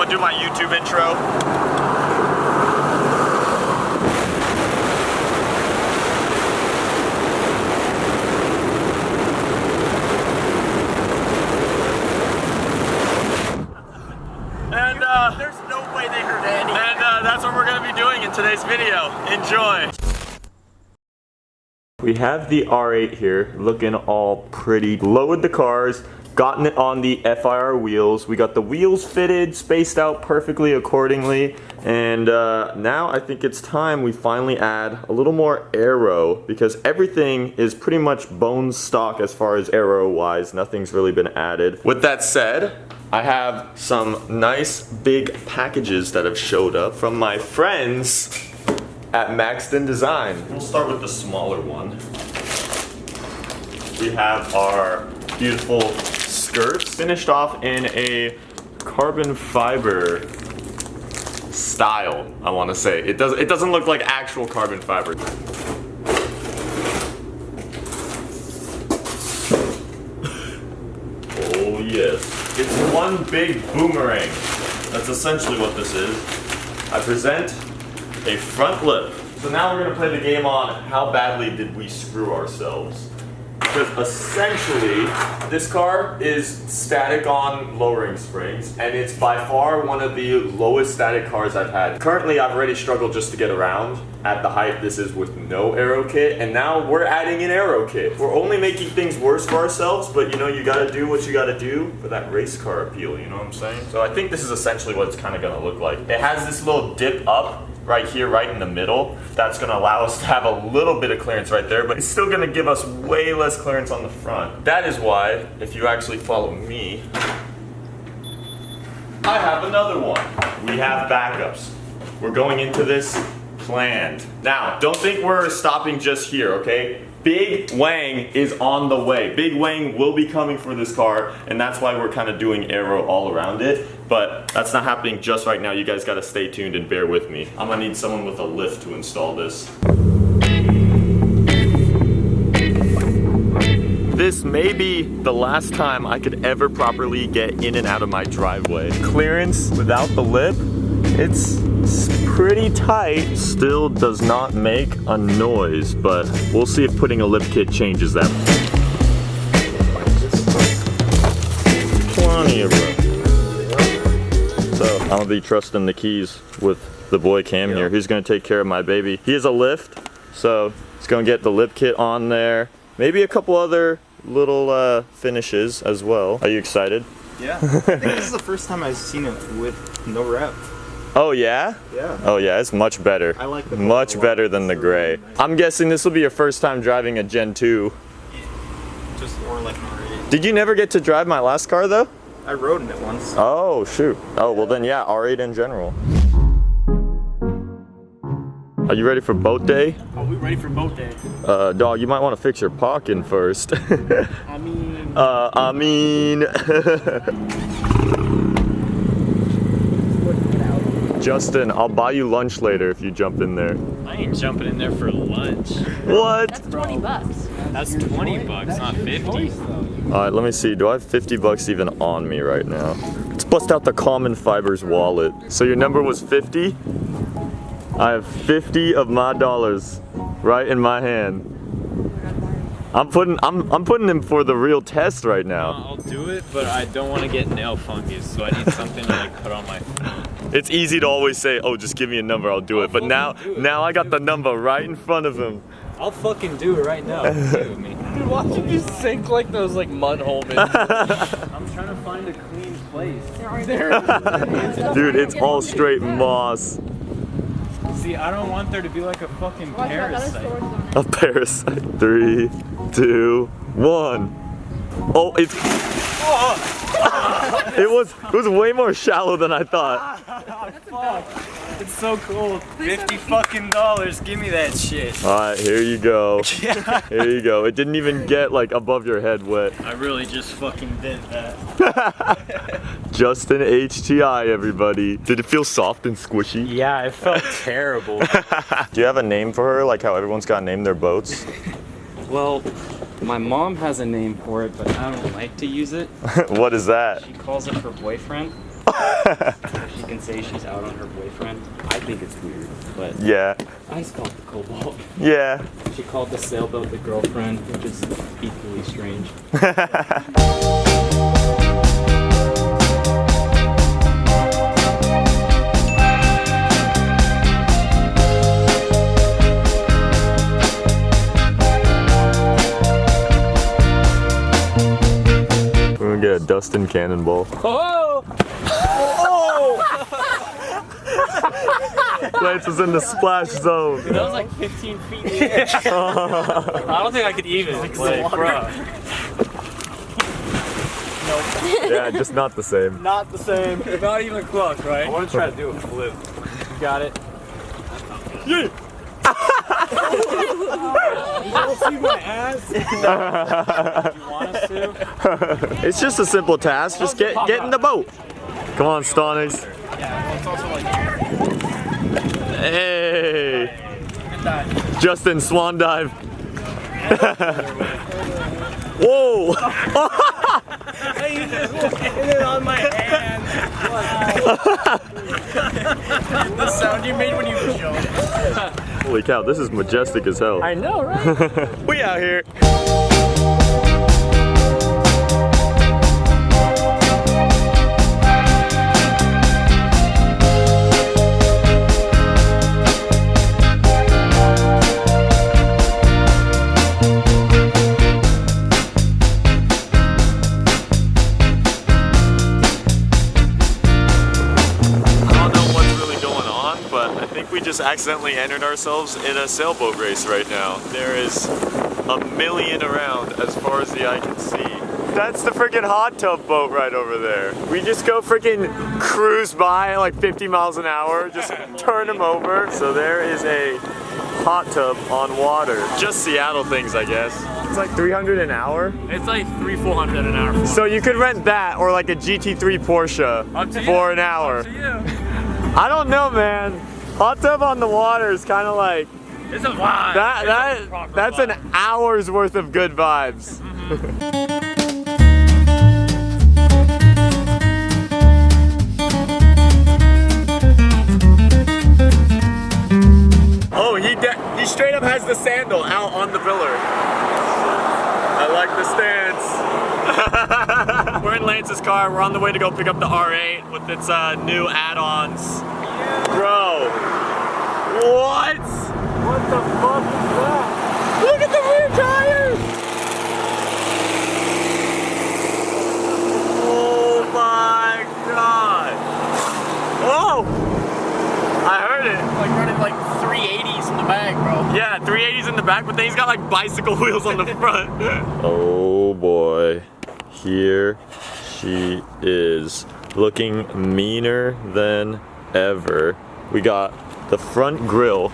to do my YouTube intro. And there's no way they heard any. And that's what we're going to be doing in today's video. Enjoy. We have the R8 here, looking all pretty. Lowered the cars, gotten it on the FIR wheels. We got the wheels fitted, spaced out perfectly accordingly. And now I think it's time we finally add a little more aero, because everything is pretty much bone stock as far as aero wise. Nothing's really been added. With that said, I have some nice big packages that have showed up from my friends at Maxton Design. We'll start with the smaller one. We have our beautiful skirts finished off in a carbon fiber style, I want to say. It doesn't look like actual carbon fiber. Oh yes. It's one big boomerang. That's essentially what this is. I present a front lip. So now we're gonna play the game on how badly did we screw ourselves. Because essentially, this car is static on lowering springs, and it's by far one of the lowest static cars I've had. Currently, I've already struggled just to get around at the height this is with no Aero Kit, and now we're adding an Aero Kit. We're only making things worse for ourselves, but you know, you gotta do what you gotta do for that race car appeal, you know what I'm saying? So I think this is essentially what it's kind of gonna look like. It has this little dip up right here, right in the middle. That's gonna allow us to have a little bit of clearance right there, but it's still gonna give us way less clearance on the front. That is why, if you actually follow me, I have another one. We have backups. We're going into this planned. Now, don't think we're stopping just here, okay? Big Wang is on the way. Big Wang will be coming for this car, and that's why we're kind of doing aero all around it. But that's not happening just right now. You guys gotta stay tuned and bear with me. I'm gonna need someone with a lift to install this. This may be the last time I could ever properly get in and out of my driveway. Clearance without the lip, it's pretty tight. Still does not make a noise, but we'll see if putting a lip kit changes that. Plenty of room. So I'm gonna be trusting the keys with the boy Cam here. He's gonna take care of my baby. He has a lift, so he's gonna get the lip kit on there. Maybe a couple other little finishes as well. Are you excited? Yeah. I think this is the first time I've seen it with no rep. Oh yeah? Yeah. Oh yeah, it's much better. I like the much better than the gray. Really nice. I'm guessing this will be your first time driving a Gen 2. Just or like an R8. Did you never get to drive my last car though? I rode in it once. Oh shoot. Oh well then yeah, R8 in general. Are you ready for boat day? Are we ready for boat day? Dog, you might want to fix your parking first. I mean... Justin, I'll buy you lunch later if you jump in there. I ain't jumping in there for lunch. What? That's 20 bucks. That's 20 bucks, not 50. Alright, let me see. Do I have 50 bucks even on me right now? Let's bust out the Common Fibers wallet. So your number was 50? I have 50 of my dollars right in my hand. I'm putting him for the real test right now. I'll do it, but I don't want to get nail fungus, so I need something to like put on my feet. It's easy to always say, oh, just give me a number, I'll do it. But now I got the number right in front of him. I'll fucking do it right now. Do me. Dude, watching you sink like those like mud hole I'm trying to find a clean place. Dude, it's all straight moss. See, I don't want there to be like a fucking parasite. A parasite. 3, 2, 1. Oh, it's. Oh. It was way more shallow than I thought. Fuck. It's so cool. $50 give me that shit. Alright, here you go. Yeah. Here you go. It didn't even get like above your head wet. I really just fucking did that. Justin HTI, everybody. Did it feel soft and squishy? Yeah, it felt terrible. Do you have a name for her, like how everyone's got to name their boats? Well, my mom has a name for it, but I don't like to use it. What is that? She calls it her boyfriend. She and say she's out on her boyfriend. I think it's weird, but Yeah. I just call it the Cobalt. Yeah. She called the sailboat the girlfriend, which is equally strange. We're gonna get a Dustin cannonball. Oh! Lance is in the splash zone. That was like 15 feet in the air. I don't think I could even. Like, bro. Yeah, just not the same. Not the same. Not even close, right? I want to try to do a flip. You got it. Yeah. You don't see my ass? Do you want us to? It's just a simple task. Just get in the boat. Come on, Stonix. Yeah, well, it's also like. Hey. Justin, swan dive. Whoa. You just hit it on my hand. The sound you made when you jumped. Holy cow, this is majestic as hell. I know, right? We out here. We just accidentally entered ourselves in a sailboat race right now. There is a million around as far as the eye can see. That's the freaking hot tub boat right over there. We just go freaking cruise by at like 50 miles an hour, just turn them over. So there is a hot tub on water. Just Seattle things, I guess. It's like 300 an hour. It's like 300-400 an hour. So you could rent that or like a GT3 Porsche for an hour. Up to you. I don't know, man. Hot tub on the water is kind of like It's a vibe. That's an hour's worth of good vibes. Oh, he straight up has the sandal out on the pillar. I like the stance. We're in Lance's car. We're on the way to go pick up the R8 with its new add-ons. Bro, what? What the fuck is that? Look at the rear tires! Oh my god! Oh! I heard it. Like running like 380s in the back, bro. Yeah, 380s in the back, but then he's got like bicycle wheels on the front. Oh boy. Here she is. Looking meaner than ever. We got the front grille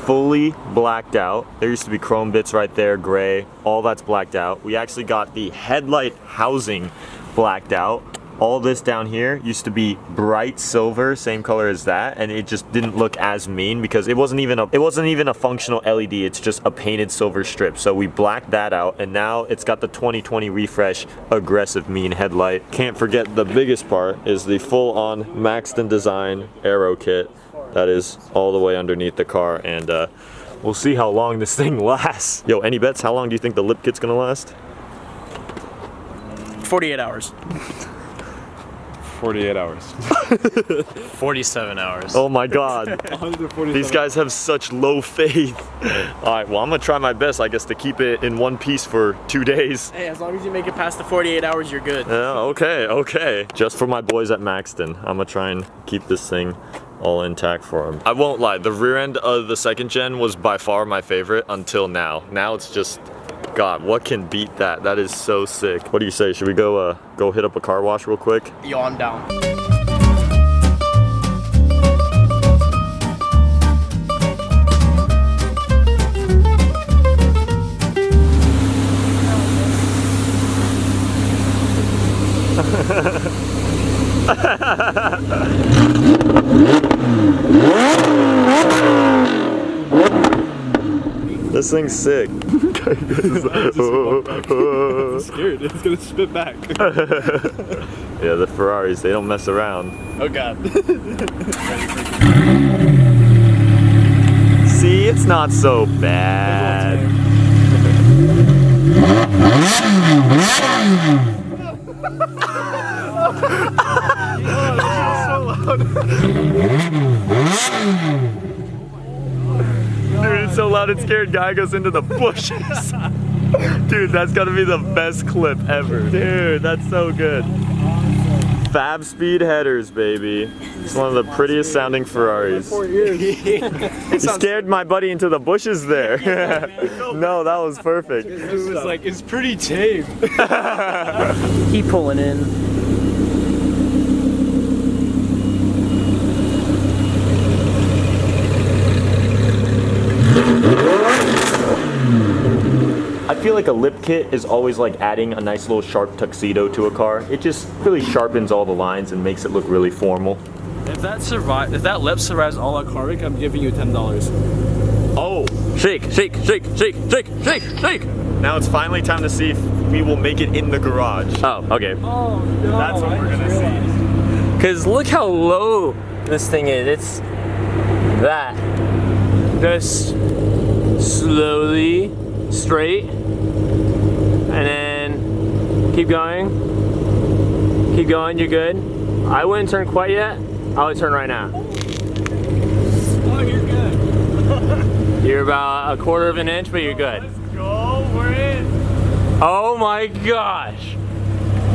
fully blacked out. There used to be chrome bits right there, gray, all that's blacked out. We actually got the headlight housing blacked out. All this down here used to be bright silver, same color as that, and it just didn't look as mean because it wasn't even a functional LED, it's just a painted silver strip. So we blacked that out, and now it's got the 2020 refresh aggressive mean headlight. Can't forget the biggest part is the full-on Maxton design Aero Kit that is all the way underneath the car, and we'll see how long this thing lasts. Yo, any bets? How long do you think the lip kit's gonna last? 48 hours. 48 hours. 47 hours. Oh my god. These guys have such low faith. Alright, well I'm gonna try my best, I guess, to keep it in one piece for 2 days. Hey, as long as you make it past the 48 hours, you're good. Okay. Just for my boys at Maxton, I'm gonna try and keep this thing all intact for them. I won't lie, the rear end of the second gen was by far my favorite until now. Now it's just, God, what can beat that? That is so sick. What do you say? Should we go hit up a car wash real quick? Yo, I'm down. This thing's sick. I'm scared. It's gonna spit back. Yeah, the Ferraris, they don't mess around. Oh god. See, it's not so bad. Dude, it's so loud and scared. Guy goes into the bushes. Dude, that's gotta be the best clip ever. Dude, that's so good. Fab speed headers, baby. It's one of the prettiest sounding Ferraris. He scared my buddy into the bushes there. No, that was perfect. It was like, it's pretty tame. Keep pulling in. I feel like a lip kit is always like adding a nice little sharp tuxedo to a car. It just really sharpens all the lines and makes it look really formal. If that lip survives all our car week, I'm giving you $10. Oh, shake, shake, shake, shake, shake, shake, shake. Now it's finally time to see if we will make it in the garage. Oh, okay. Oh no. That's what we're gonna see. Cause look how low this thing is. It's that. Just slowly straight, and then keep going. Keep going. You're good. I wouldn't turn quite yet. I would turn right now. Oh, you're good. You're about a quarter of an inch, but you're good. Let's go, we're in. Oh my gosh.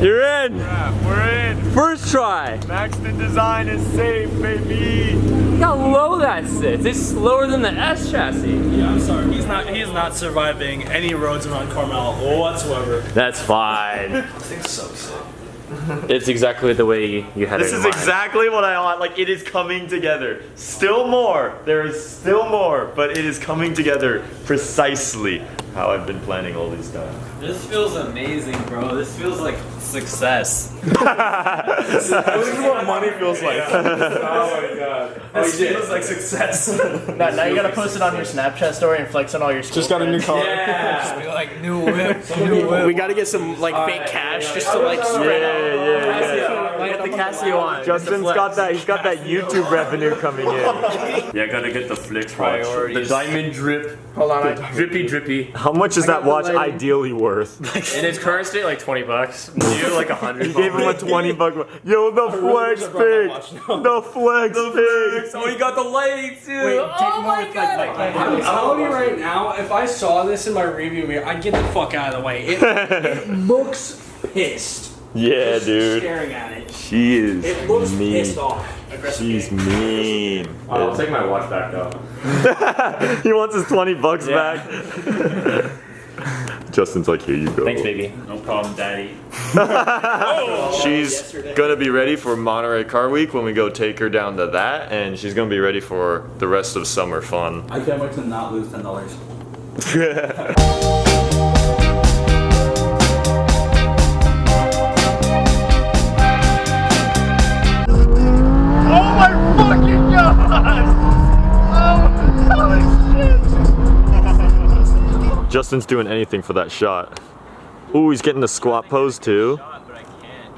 You're in. Yeah, we're in. First try. Maxton Design is safe, baby. Look how low that sits. It's lower than the S chassis. Yeah, I'm sorry. He's not surviving any roads around Carmel whatsoever. That's fine. This thing's so sick. It's exactly the way you had This it in is mind. exactly what I want. Like, it is coming together. Still more. There is still more, but it is coming together precisely how I've been planning all these times. This feels amazing, bro. This feels like success. This is what money feels like. Oh my god. This feels like success. Now you gotta post it on your Snapchat story and flex on all your school Just got a new car. Yeah. Just be like, new whip, new whip. We gotta get some like fake cash just to like spread out. Get the Casio on. Justin's got that. He's got that YouTube revenue coming in. Yeah, gotta get the flicks watch. The diamond drip. Hold on, Drippy drippy. How much is that watch ideally worth? In its current state, like $20. You like 100. He gave him a 20-buck. Yo, the flex pick. The flex pick. Oh, you got the lighting too. Wait, take more with like I'm telling you right now, if I saw this in my review mirror, I'd get the fuck out of the way. It looks pissed. Yeah, Just dude. staring at it. She is It looks mean. pissed off. Aggressive She's game. mean. I'll take my watch back though. He wants his 20 bucks back. Justin's like, here you go. Thanks, baby. No problem, daddy. She's gonna be ready for Monterey Car Week when we go take her down to that, and she's gonna be ready for the rest of summer fun. I can't wait to not lose $10. Oh my fucking god! Oh, shit! Justin's doing anything for that shot. Ooh, he's getting the squat pose too.